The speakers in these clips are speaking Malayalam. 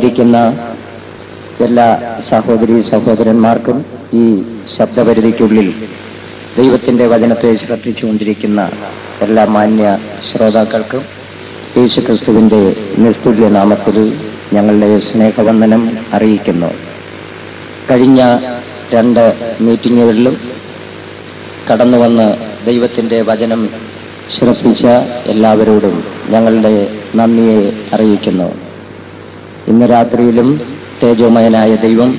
വന്നിരിക്കുന്ന എല്ലാ സഹോദരീ സഹോദരന്മാർക്കും ഈ ശബ്ദപരിധിക്കുള്ളിൽ ദൈവത്തിൻ്റെ വചനത്തെ ശ്രദ്ധിച്ചുകൊണ്ടിരിക്കുന്ന എല്ലാ മാന്യ ശ്രോതാക്കൾക്കും യേശുക്രിസ്തുവിൻ്റെ നിസ്തുല്യ നാമത്തിൽ ഞങ്ങളുടെ സ്നേഹവന്ദനം അറിയിക്കുന്നു. കഴിഞ്ഞ 2 മീറ്റിങ്ങുകളിലും കടന്നു വന്ന് ദൈവത്തിൻ്റെ വചനം ശ്രദ്ധിച്ച എല്ലാവരോടും ഞങ്ങളുടെ നന്ദിയെ അറിയിക്കുന്നു. ഇന്ന് രാത്രിയിലും തേജോമയനായ ദൈവം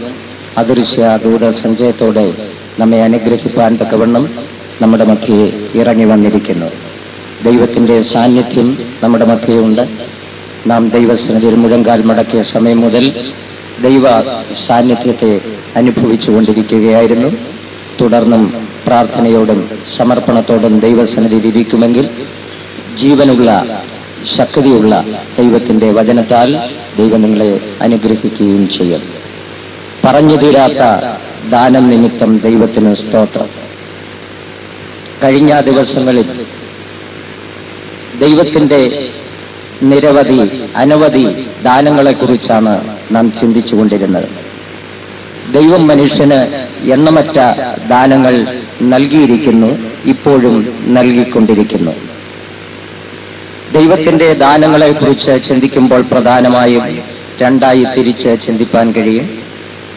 അദൃശ്യ ദൂത സഞ്ചയത്തോടെ നമ്മെ അനുഗ്രഹിപ്പാൻ തക്കവണ്ണം നമ്മുടെ മധ്യയെ ഇറങ്ങി വന്നിരിക്കുന്നു. ദൈവത്തിൻ്റെ സാന്നിധ്യം നമ്മുടെ മധ്യയുണ്ട്. നാം ദൈവസന്നിധിയിൽ മുഴങ്കാൽ മടക്കിയ സമയം മുതൽ ദൈവ സാന്നിധ്യത്തെ അനുഭവിച്ചു കൊണ്ടിരിക്കുകയായിരുന്നു. തുടർന്നും പ്രാർത്ഥനയോടും സമർപ്പണത്തോടും ദൈവസന്നിധിയിൽ ഇരിക്കുമെങ്കിൽ ജീവനുള്ള ശക്തിയുള്ള ദൈവത്തിൻ്റെ വചനത്താൽ ദൈവം നിങ്ങളെ അനുഗ്രഹിക്കുകയും ചെയ്യും. പറഞ്ഞു തീരാത്ത ദാനം നിമിത്തം ദൈവത്തിന് സ്തോത്രം. കഴിഞ്ഞ ദിവസങ്ങളിൽ ദൈവത്തിൻ്റെ അനവധി ദാനങ്ങളെക്കുറിച്ചാണ് നാം ചിന്തിച്ചു കൊണ്ടിരുന്നത്. ദൈവം മനുഷ്യന് എണ്ണമറ്റ ദാനങ്ങൾ നൽകിയിരിക്കുന്നു, ഇപ്പോഴും നൽകിക്കൊണ്ടിരിക്കുന്നു. ദൈവത്തിൻ്റെ ദാനങ്ങളെക്കുറിച്ച് ചിന്തിക്കുമ്പോൾ പ്രധാനമായും 2 തിരിച്ച് ചിന്തിപ്പാൻ കഴിയും.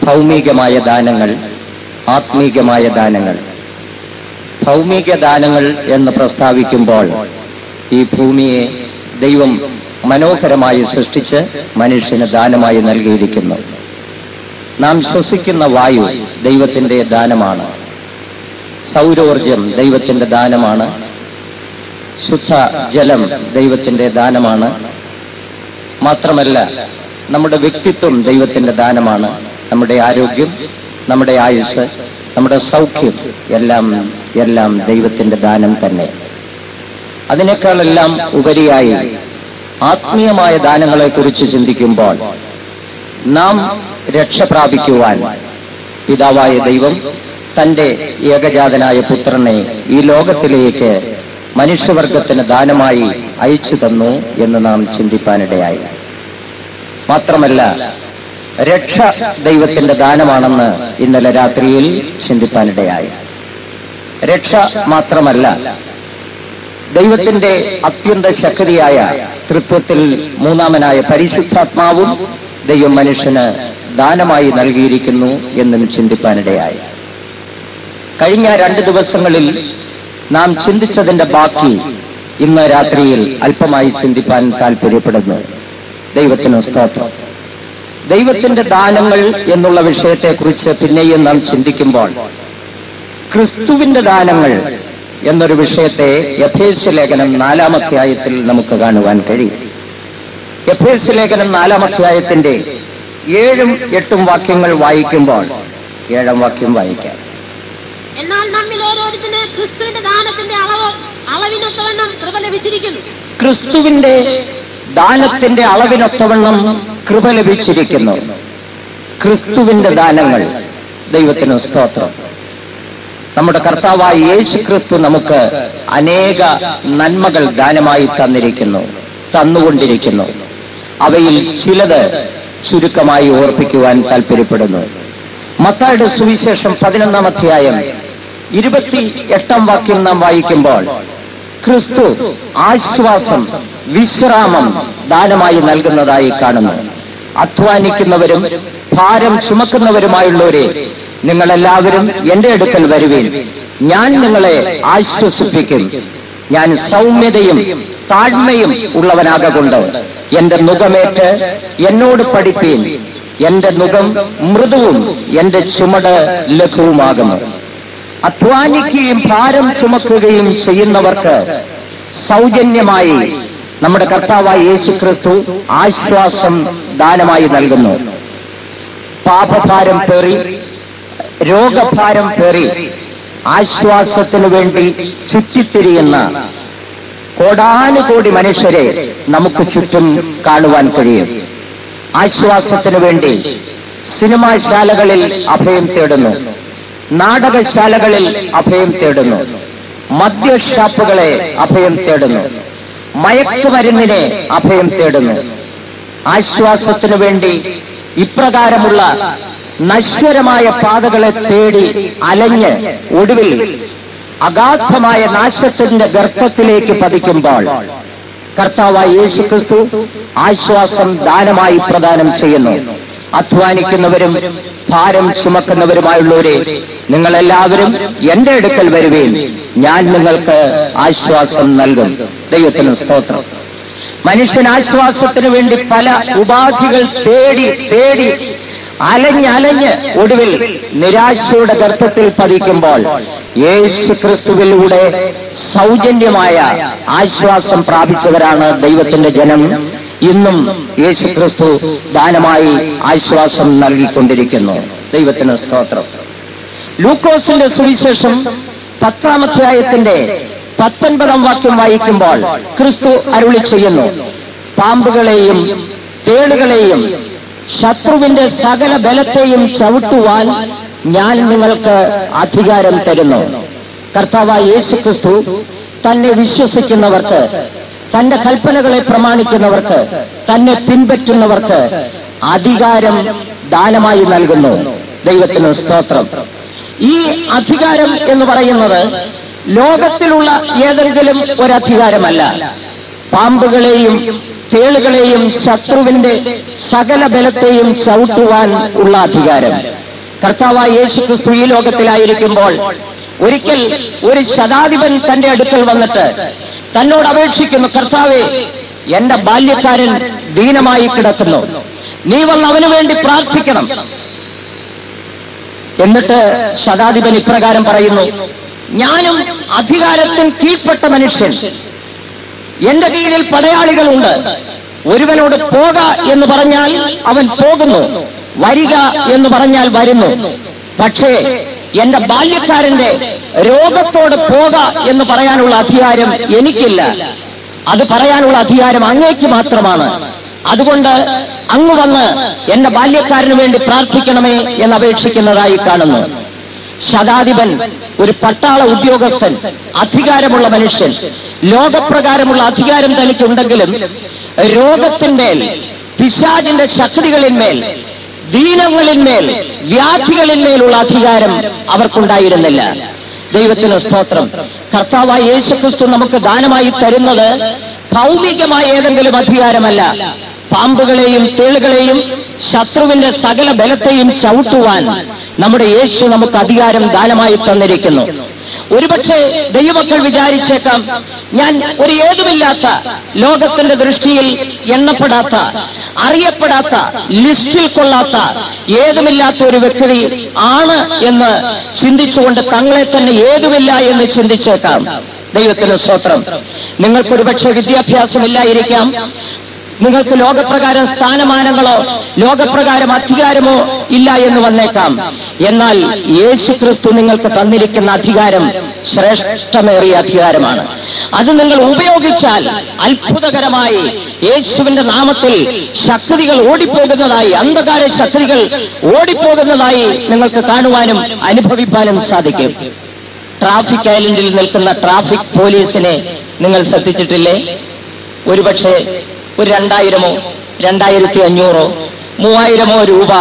ഭൗമികമായ ദാനങ്ങൾ, ആത്മീകമായ ദാനങ്ങൾ. ഭൗമിക ദാനങ്ങൾ എന്ന് പ്രസ്താവിക്കുമ്പോൾ ഈ ഭൂമിയെ ദൈവം മനോഹരമായി സൃഷ്ടിച്ച് മനുഷ്യന് ദാനമായി നൽകിയിരിക്കുന്നു. നാം ശ്വസിക്കുന്ന വായു ദൈവത്തിൻ്റെ ദാനമാണ്. സൗരോർജം ദൈവത്തിൻ്റെ ദാനമാണ്. ശുദ്ധ ജലം ദൈവത്തിൻ്റെ ദാനമാണ്. മാത്രമല്ല, നമ്മുടെ വ്യക്തിത്വം ദൈവത്തിൻ്റെ ദാനമാണ്. നമ്മുടെ ആരോഗ്യം, നമ്മുടെ ആയുസ്, നമ്മുടെ സൗഖ്യം എല്ലാം ദൈവത്തിൻ്റെ ദാനം തന്നെ. അതിനേക്കാളെല്ലാം ഉപരിയായി ആത്മീയമായ ദാനങ്ങളെക്കുറിച്ച് ചിന്തിക്കുമ്പോൾ നാം രക്ഷ പ്രാപിക്കുവാൻ പിതാവായ ദൈവം തൻ്റെ ഏകജാതനായ പുത്രനെ ഈ ലോകത്തിലേക്ക് മനുഷ്യവർഗത്തിന് ദാനമായി അയച്ചു തന്നു എന്ന് നാം ചിന്തിപ്പാനിടയായി. മാത്രമല്ല, രക്ഷ ദൈവത്തിൻ്റെ ദാനമാണെന്ന് ഇന്നലെ രാത്രിയിൽ ചിന്തിപ്പാനിടയായി. രക്ഷ മാത്രമല്ല, ദൈവത്തിൻ്റെ അത്യന്ത ശക്തിയായ തൃത്വത്തിൽ മൂന്നാമനായ പരിശുദ്ധാത്മാവും ദൈവം മനുഷ്യന് ദാനമായി നൽകിയിരിക്കുന്നു എന്നും ചിന്തിപ്പാനിടയായി. കഴിഞ്ഞ 2 ദിവസങ്ങളിൽ നാം ചിന്തിച്ചതിൻ്റെ ബാക്കി ഇന്ന് രാത്രിയിൽ അല്പമായി ചിന്തിപ്പാൻ താല്പര്യപ്പെടുന്നു. ദൈവത്തിന് സ്തോത്രം. ദൈവത്തിൻ്റെ ദാനങ്ങൾ എന്നുള്ള വിഷയത്തെക്കുറിച്ച് പിന്നെയും നാം ചിന്തിക്കുമ്പോൾ ക്രിസ്തുവിൻ്റെ ദാനങ്ങൾ എന്നൊരു വിഷയത്തെ എഫേസ്യ ലേഖനം 4-ാം അധ്യായത്തിൽ നമുക്ക് കാണുവാൻ കഴിയും. എഫേസ്യ ലേഖനം 4-ാം അധ്യായത്തിന്റെ 7ഉം 8ഉം വാക്യങ്ങൾ വായിക്കുമ്പോൾ 7ാം വാക്യം വായിക്കാം. എന്നാൽ നമ്മിൽ ഓരോരുത്തന് ക്രിസ്തുവിന്റെ ദാനത്തിന്റെ അളവിനൊത്തവണ്ണം കൃപ ലഭിച്ചിരിക്കുന്നു. ക്രിസ്തുവിന്റെ ദാനത്തിന്റെ അളവിനൊത്തവണ്ണം കൃപ ലഭിച്ചിരിക്കുന്നു. ക്രിസ്തുവിന്റെ ദാനങ്ങൾ. ദൈവത്തിന് സ്തോത്രം. നമ്മുടെ കർത്താവായ യേശു ക്രിസ്തു നമുക്ക് അനേക നന്മകൾ ദാനമായി തന്നുകൊണ്ടിരിക്കുന്നു. അവയിൽ ചിലത് ചുരുക്കമായി ഓർപ്പിക്കുവാൻ താല്പര്യപ്പെടുന്നു. മത്തായിയുടെ സുവിശേഷം 11-ാം അധ്യായം 28-ാം വാക്യം നാം വായിക്കുമ്പോൾ ക്രിസ്തു ആശ്വാസം, വിശ്രാമം ദാനമായി നൽകുന്നതായി കാണുന്നു. അധ്വാനിക്കുന്നവരും ഭാരം ചുമക്കുന്നവരുമായുള്ളവരെ, നിങ്ങളെല്ലാവരും എൻ്റെ അടുക്കൽ വരുവീൻ, ഞാൻ നിങ്ങളെ ആശ്വസിപ്പിക്കും. ഞാൻ സൗമ്യതയും താഴ്മയും ഉള്ളവനാകൊണ്ട് എൻ്റെ നുകമേറ്റ് എന്നോട് പഠിപ്പീൻ. എൻ്റെ നുകം മൃദുവും എൻ്റെ ചുമട് ലഘുവുമാകുന്നു. അധ്വാനിക്കുകയും ഭാരം ചുമക്കുകയും ചെയ്യുന്നവർക്ക് സൗജന്യമായി നമ്മുടെ കർത്താവായ യേശു ക്രിസ്തു ആശ്വാസം ദാനമായി നൽകുന്നു. പാപഭാരം പേറി, രോഗഭാരം പേറി ആശ്വാസത്തിനു വേണ്ടി ചുറ്റിത്തിരിയുന്ന കോടാനുകോടി മനുഷ്യരെ നമുക്ക് ചുറ്റും കാണുവാൻ കഴിയും. ആശ്വാസത്തിനു വേണ്ടി സിനിമാശാലകളിൽ അഭയം തേടുന്നു, നാടകശാലകളിൽ അഭയം തേടുന്നു, മദ്യഷാപ്പുകളെ അഭയം തേടുന്നു, മയക്കുമരുന്നിനെ അഭയം തേടുന്നു. ആശ്വാസത്തിനു വേണ്ടി ഇപ്രകാരമുള്ള നശ്വരമായ പാതകളെ തേടി അലഞ്ഞ് ഒടുവിൽ അഗാധമായ നാശത്തിന്റെ ഗർത്തത്തിലേക്ക് പതിക്കുമ്പോൾ കർത്താവായ യേശുക്രിസ്തു ആശ്വാസം ദാനമായി പ്രദാനം ചെയ്യുന്നു. അധ്വാനിക്കുന്നവരും ഭാരം ചുമക്കുന്നവരുമായുള്ളവരെ, നിങ്ങളെല്ലാവരും എന്റെ അടുക്കൽ വരുവീൻ, ഞാൻ നിങ്ങൾക്ക് ആശ്വാസം നൽകും. ദൈവത്തിന് സ്തോത്രം. മനുഷ്യൻ ആശ്വാസത്തിന് വേണ്ടി പല ഉപാധികൾ തേടി തേടി അലഞ്ഞ് ഒടുവിൽ നിരാശയുടെ ഗർത്തത്തിൽ പതിക്കുമ്പോൾ യേശു ക്രിസ്തുവിലൂടെ സൗജന്യമായ ആശ്വാസം പ്രാപിച്ചവരാണ് ദൈവത്തിന്റെ ജനം. ഇന്നും യേശു ക്രിസ്തു ദാനമായി ആശ്വാസം നൽകിക്കൊണ്ടിരിക്കുന്നു. ദൈവത്തിന് സ്തോത്രം. ലൂക്കോസിന്റെ സുവിശേഷം 10-ാം അധ്യായത്തിന്റെ 19-ാം വാക്യം വായിക്കുമ്പോൾ ക്രിസ്തു അരുളി ചെയ്യുന്നു, പാമ്പുകളെയും തേളുകളെയും ശത്രുവിന്റെ സകല ബലത്തെയും ചവിട്ടുവാൻ ഞാൻ നിങ്ങൾക്ക് അധികാരം തരുന്നു. കർത്താവായ യേശു ക്രിസ്തു തന്നെ വിശ്വസിക്കുന്നവർക്ക്, തന്റെ കൽപ്പനകളെ പ്രമാണിക്കുന്നവർക്ക്, തന്നെ പിൻപറ്റുന്നവർക്ക് അധികാരം ദാനമായി നൽകുന്നു. ദൈവത്തിന് സ്തോത്രം. ഈ അധികാരം എന്ന് പറയുന്നത് ലോകത്തിലുള്ള ഏതെങ്കിലും ഒരധികാരമല്ല. പാമ്പുകളെയും തേളുകളെയും ശത്രുവിന്റെ സകല ബലത്തെയും ചവിട്ടുവാൻ ഉള്ള അധികാരം. കർത്താവായ യേശു ക്രിസ്തു ഈ ലോകത്തിലായിരിക്കുമ്പോൾ ഒരിക്കൽ ഒരു ശതാധിപൻ തന്റെ അടുക്കൽ വന്നിട്ട് തന്നോട് അപേക്ഷിക്കുന്നു, കർത്താവേ, എന്റെ ബാല്യക്കാരൻ ദീനമായി കിടക്കുന്നു, നീ വന്ന് അവന് വേണ്ടി പ്രാർത്ഥിക്കണം. എന്നിട്ട് ശതാധിപൻ ഇപ്രകാരം പറയുന്നു, ഞാനും അധികാരത്തിന് കീഴ്പ്പെട്ട മനുഷ്യൻ, എന്റെ കീഴിൽ പടയാളികളുണ്ട്. ഒരുവനോട് പോക എന്ന് പറഞ്ഞാൽ അവൻ പോകുന്നു, വരിക എന്ന് പറഞ്ഞാൽ വരുന്നു. പക്ഷേ എന്റെ ബാല്യക്കാരന്റെ രോഗത്തോട് പോക എന്ന് പറയാനുള്ള അധികാരം എനിക്കില്ല. അത് പറയാനുള്ള അധികാരം അങ്ങേക്ക് മാത്രമാണ്. അതുകൊണ്ട് അങ്ങ് വന്ന് എന്റെ ബാല്യക്കാരന് വേണ്ടി പ്രാർത്ഥിക്കണമേ എന്ന് അപേക്ഷിക്കുന്നതായി കാണുന്നു. ശതാധിപൻ ഒരു പട്ടാള ഉദ്യോഗസ്ഥൻ, അധികാരമുള്ള മനുഷ്യൻ, ലോകപ്രകാരമുള്ള അധികാരം തനിക്കുണ്ടെങ്കിലും രോഗത്തിന്മേൽ, പിശാചിന്റെ ശക്തികളിന്മേൽ, ദീനങ്ങളിന്മേൽ, വ്യാധികളിന്മേലുള്ള അധികാരം അവർക്കുണ്ടായിരുന്നില്ല. ദൈവത്തിന് സ്തോത്രം. കർത്താവായ യേശുക്രിസ്തു നമുക്ക് ദാനമായി തരുന്നത് ഭൗമികമായ ഏതെങ്കിലും അധികാരമല്ല. പാമ്പുകളെയും തേളുകളെയും ശത്രുവിന്റെ സകല ബലത്തെയും ചവിട്ടുവാൻ നമ്മുടെ യേശു നമുക്ക് അധികാരം ദാനമായി തന്നിരിക്കുന്നു. ഒരുപക്ഷെ ദൈവമക്കൾ വിചാരിച്ചേക്കാം, ഞാൻ ഒരു ഏതുമില്ലാത്ത, ലോകത്തിന്റെ ദൃഷ്ടിയിൽ എണ്ണപ്പെടാത്ത, അറിയപ്പെടാത്ത, ലിസ്റ്റിൽ കൊള്ളാത്ത, ഏതുമില്ലാത്ത ഒരു വ്യക്തി ആണ് എന്ന് ചിന്തിച്ചുകൊണ്ട് തങ്ങളെ തന്നെ ഏതുമില്ല എന്ന് ചിന്തിച്ചേക്കാം. ദൈവത്തിന് സ്തോത്രം. നിങ്ങൾക്കൊരുപക്ഷെ വിദ്യാഭ്യാസമില്ലായിരിക്കാം, നിങ്ങൾക്ക് ലോകപ്രകാരം സ്ഥാനമാനങ്ങളോ ലോകപ്രകാരം അധികാരമോ ഇല്ല എന്ന് വന്നേക്കാം. എന്നാൽ യേശു ക്രിസ്തു നിങ്ങൾക്ക് തന്നിരിക്കുന്ന അധികാരം ശ്രേഷ്ഠമേറിയ അധികാരമാണ്. അത് നിങ്ങൾ ഉപയോഗിച്ചാൽ അത്ഭുതകരമായി യേശുവിന്റെ നാമത്തിൽ ശക്തികൾ ഓടിപ്പോകുന്നതായി, അന്ധകാര ശക്തികൾ ഓടിപ്പോകുന്നതായി നിങ്ങൾക്ക് കാണുവാനും അനുഭവിക്കാനും സാധിക്കും. ട്രാഫിക് ഐലൻഡിൽ നിൽക്കുന്ന ട്രാഫിക് പോലീസിനെ നിങ്ങൾ ശ്രദ്ധിച്ചിട്ടില്ലേ? ഒരുപക്ഷെ ഒരു 2000-ഓ 2500-ഓ 3000-ഓ രൂപ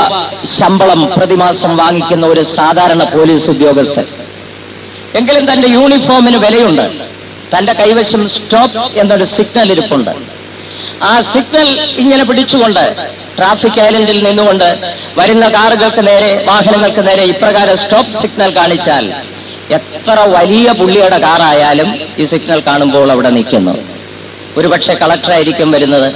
ശമ്പളം പ്രതിമാസം വാങ്ങിക്കുന്ന ഒരു സാധാരണ പോലീസ് ഉദ്യോഗസ്ഥൻ. എങ്കിലും തന്റെ യൂണിഫോമിന് വിലയുണ്ട്. തന്റെ കൈവശം സ്റ്റോപ്പ് എന്നൊരു സിഗ്നൽ ഇരിപ്പുണ്ട്. ആ സിഗ്നൽ ഇങ്ങനെ പിടിച്ചുകൊണ്ട് ട്രാഫിക് ഐലൻഡിൽ നിന്നുകൊണ്ട് വരുന്ന കാറുകൾക്ക് നേരെ, വാഹനങ്ങൾക്ക് നേരെ ഇപ്രകാരം സ്റ്റോപ്പ് സിഗ്നൽ കാണിച്ചാൽ എത്ര വലിയ പുള്ളിയുടെ കാറായാലും ഈ സിഗ്നൽ കാണുമ്പോൾ അവിടെ നിൽക്കുന്നു. ഒരുപക്ഷെ കളക്ടറായിരിക്കും വരുന്നത്,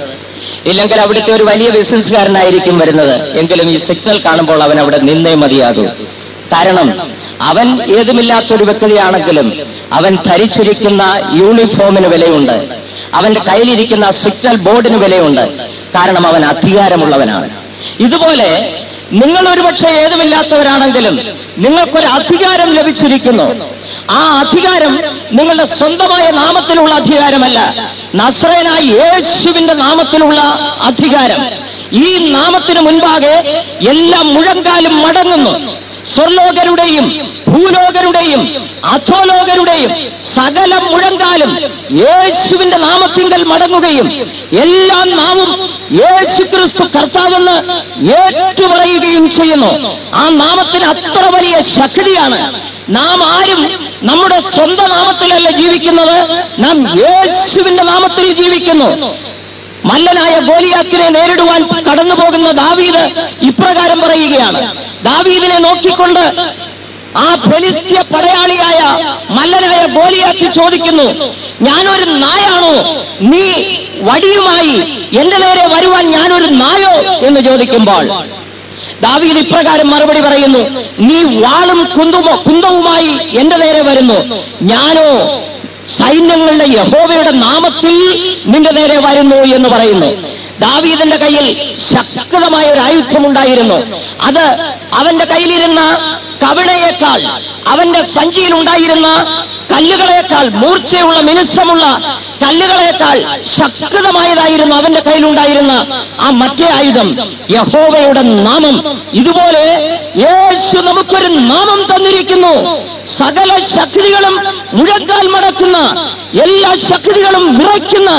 ഇല്ലെങ്കിൽ അവിടുത്തെ ഒരു വലിയ ബിസിനസ്സുകാരനായിരിക്കും വരുന്നത്. എങ്കിലും ഈ സിഗ്നൽ കാണുമ്പോൾ അവൻ അവിടെ നിന്നേ മതിയാകൂ. കാരണം അവൻ ഏതുമില്ലാത്തൊരു വ്യക്തിയാണെങ്കിലും അവൻ ധരിച്ചിരിക്കുന്ന യൂണിഫോമിന് വിലയുണ്ട്, അവന്റെ കയ്യിലിരിക്കുന്ന സിഗ്നൽ ബോർഡിന് വിലയുണ്ട്. കാരണം അവൻ അധികാരമുള്ളവനാണ്. ഇതുപോലെ നിങ്ങൾ ഒരുപക്ഷെ ഏതുമില്ലാത്തവരാണെങ്കിലും നിങ്ങൾക്കൊരു അധികാരം ലഭിച്ചിരിക്കുന്നു. ആ അധികാരം നിങ്ങളുടെ സ്വന്തമായ നാമത്തിലുള്ള അധികാരമല്ല, നസ്രയനായ യേശുവിന്റെ നാമത്തിലുള്ള അധികാരം. ഈ നാമത്തിന് മുൻപാകെ എല്ലാ മുഴങ്കാലും മടങ്ങുന്നു, സ്വർലോകരുടെയും ഭൂലോകരുടെയും അധോലോകരുടെയും സകല മുഴങ്കാലും യേശുവിന്റെ നാമത്തിങ്കൽ മടങ്ങുകയും എല്ലാ നാമവും യേശു ക്രിസ്തു കർത്താവെന്ന് ഏറ്റുപറയുകയും ചെയ്യുന്നു. ആ നാമത്തിന് അത്ര വലിയ ശക്തിയാണ്. നാം ആരും നമ്മുടെ സ്വന്തം നാമത്തിലല്ല ജീവിക്കുന്നത്, നാം യേശുവിന്റെ നാമത്തിൽ ജീവിക്കുന്നു. മല്ലനായ ഗോലിയാത്തിനെ നേരിടുവാൻ കടന്നു പോകുന്ന ദാവീദ് ഇപ്രകാരം പറയുകയാണ്. ദാവീദിനെ നോക്കിക്കൊണ്ട് ആ ഫെലിസ്ത്യ പടയാളിയായ മല്ലനായ ഗോലിയാത്ത് ചോദിക്കുന്നു, ഞാനൊരു നായാണോ? നീ വടിയുമായി എന്റെ നേരെ വരുവാൻ ഞാനൊരു നായോ എന്ന് ചോദിക്കുമ്പോൾ ദാവീദ് ഇപ്രകാരം മറുപടി പറയുന്നു, നീ വാളും കുന്തവുമായി എന്റെ നേരെ വരുന്നു, ഞാനോ സൈന്യങ്ങളുടെ യഹോവയുടെ നാമത്തിൽ നിന്റെ നേരെ വരുന്നു എന്ന് പറയുന്നു. ദാവീദിന്റെ കയ്യിൽ ശക്തമായ ഒരു ആയുധമുണ്ടായിരുന്നു. അത് അവന്റെ കയ്യിലിരുന്ന കവിണയേക്കാൾ, അവന്റെ സഞ്ചിയിൽ ഉണ്ടായിരുന്ന കല്ലുകളേക്കാൾ, മൂർച്ചയുള്ള മിനുസമുള്ള കല്ലുകളേക്കാൾ ശക്തമായതായിരുന്നു അവന്റെ കയ്യിലുണ്ടായിരുന്ന ആ മറ്റേ ആയുധം, യഹോവയുടെ നാമം. ഇതുപോലെ യേശു നമുക്കൊരു നാമം തന്നിരിക്കുന്നു. സകല ശക്തികളും മുഴങ്കാൽ മടക്കുന്ന, എല്ലാ ശക്തികളും വിറയ്ക്കുന്ന,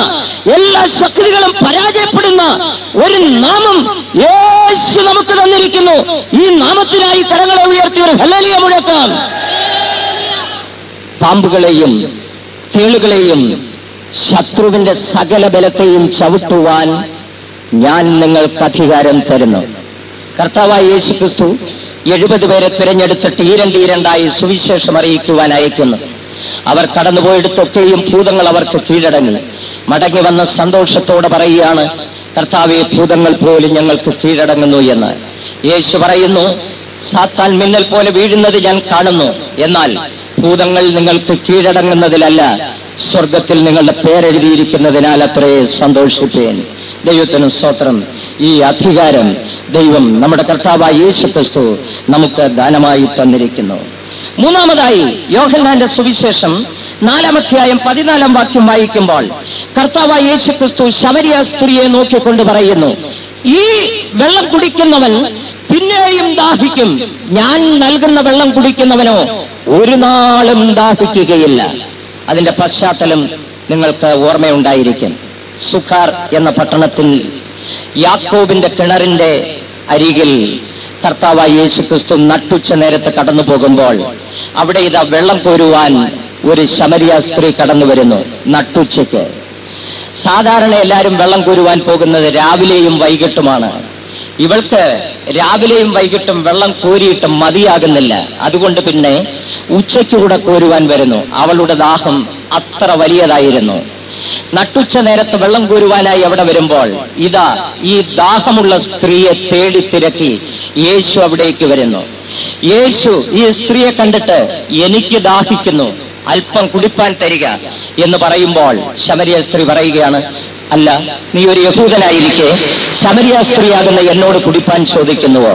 എല്ലാ ശക്തികളും പരാജയപ്പെടുന്ന ഒരു നാമം യേശു നമുക്ക് തന്നിരിക്കുന്നു. ഈ നാമത്തിനായി കരങ്ങളെ ഉയർത്തി ഒരു ഹല്ലേലൂയ മുഴക്കാം. പാമ്പുകളെയും തേളുകളെയും ശത്രുവിന്റെ സകല ബലത്തെയും ചവിട്ടുവാൻ ഞാൻ നിങ്ങൾക്ക് അധികാരം തരുന്നു. കർത്താവായ യേശു ക്രിസ്തു 70 പേരെ തിരഞ്ഞെടുത്തിട്ട് ഈരണ്ടായി സുവിശേഷം അറിയിക്കുവാൻ അയക്കുന്നു. അവർ കടന്നുപോയിടത്തൊക്കെയും ഭൂതങ്ങൾ അവർക്ക് കീഴടങ്ങി. മടങ്ങി വന്ന സന്തോഷത്തോടെ പറയുകയാണ്, കർത്താവേ, ഭൂതങ്ങൾ പോലും ഞങ്ങൾക്ക് കീഴടങ്ങുന്നു എന്ന്. യേശു പറയുന്നു, സാത്താൻ മിന്നൽ പോലെ വീഴുന്നത് ഞാൻ കാണുന്നു, എന്നാൽ ഭൂതങ്ങൾ നിങ്ങൾക്ക് കീഴടങ്ങുന്നതിലല്ല, സ്വർഗത്തിൽ നിങ്ങളുടെ പേരെഴുതിയിരിക്കുന്നതിനാൽ അത്രേ സന്തോഷിപ്പേൻ. ദൈവത്തിന് സ്തോത്രം. ഈ അധികാരം ദൈവം നമ്മുടെ കർത്താവായ യേശു ക്രിസ്തു നമുക്ക് ദാനമായി തന്നിരിക്കുന്നു. മൂന്നാമതായി യോഹന്നാന്റെ സുവിശേഷം 4-ാം അധ്യായം 14-ാം വാക്യം വായിക്കുമ്പോൾ കർത്താവായ യേശു ക്രിസ്തു ശമരിയ സ്ത്രീയെ നോക്കിക്കൊണ്ട് പറയുന്നു, ഈ വെള്ളം കുടിക്കുന്നവൻ പിന്നെയും ദാഹിക്കും, ഞാൻ നൽകുന്ന വെള്ളം കുടിക്കുന്നവനോ ഒരു നാളും ദാഹിക്കുകയില്ല. അതിന്റെ പശ്ചാത്തലം നിങ്ങൾക്ക് ഓർമ്മയുണ്ടായിരിക്കും. സുഖാർ എന്ന പട്ടണത്തിൽ യാക്കോബിന്റെ കിണറിന്റെ അരികിൽ കർത്താവായ യേശു ക്രിസ്തു നട്ടുച്ച നേരത്ത് കടന്നു പോകുമ്പോൾ അവിടെ ഇതാ വെള്ളം കോരുവാൻ ഒരു ശമരിയ സ്ത്രീ കടന്നു വരുന്നു. നട്ടുച്ചയ്ക്ക് സാധാരണ എല്ലാവരും വെള്ളം കോരുവാൻ പോകുന്നത് രാവിലെയും വൈകിട്ടുമാണ്. ഇവൾക്ക് രാവിലെയും വൈകിട്ടും വെള്ളം കോരിയിട്ടും മതിയാകുന്നില്ല. അതുകൊണ്ട് പിന്നെ ഉച്ചയ്ക്ക് കൂടെ കോരുവാൻ വരുന്നു. അവളുടെ ദാഹം അത്ര വലിയതായിരുന്നു. നട്ടുച്ച നേരത്ത് വെള്ളം കോരുവാനായി അവിടെ വരുമ്പോൾ ഇതാ ഈ ദാഹമുള്ള സ്ത്രീയെ തേടി തിരക്കി യേശു അവിടേക്ക് വരുന്നു. യേശു ഈ സ്ത്രീയെ കണ്ടിട്ട്, എനിക്ക് ദാഹിക്കുന്നു, അല്പം കുടിപ്പാൻ തരിക എന്ന് പറയുമ്പോൾ ശമരിയ സ്ത്രീ പറയുകയാണ്, അല്ല, നീ ഒരു യഹൂദനായിരിക്കെ ശമരിയ സ്ത്രീയാകുന്ന എന്നോട് കുടിപ്പാൻ ചോദിക്കുന്നുവോ?